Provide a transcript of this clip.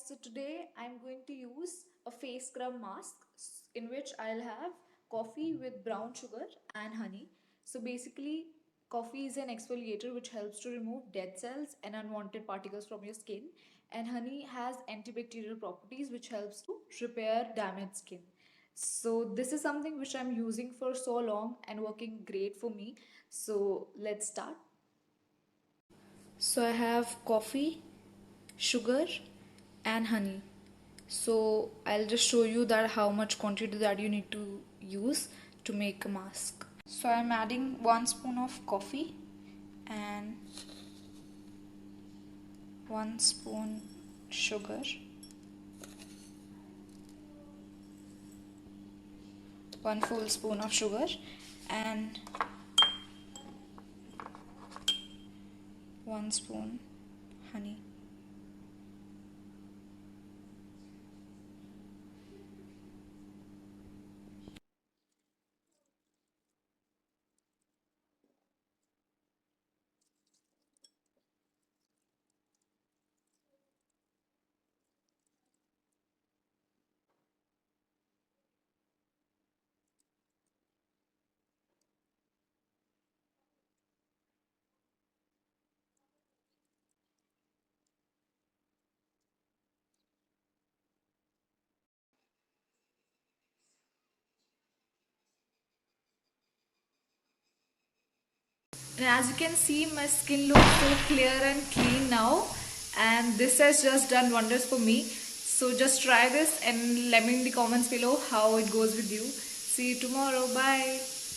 so today I'm going to use a face scrub mask in which I'll have coffee with brown sugar and honey. So basically, coffee is an exfoliator which helps to remove dead cells and unwanted particles from your skin, and honey has antibacterial properties which helps to repair damaged skin. So this is something which I'm using for so long and working great for me. So let's start. So I have coffee, sugar and honey. So I'll just show you that how much quantity that you need to use to make a mask. So I'm adding 1 spoon of coffee and 1 spoon sugar, 1 full spoon of sugar and 1 spoon honey. And as you can see, my skin looks so clear and clean now, and this has just done wonders for me. So just try this and let me in the comments below how it goes with you. See you tomorrow. Bye.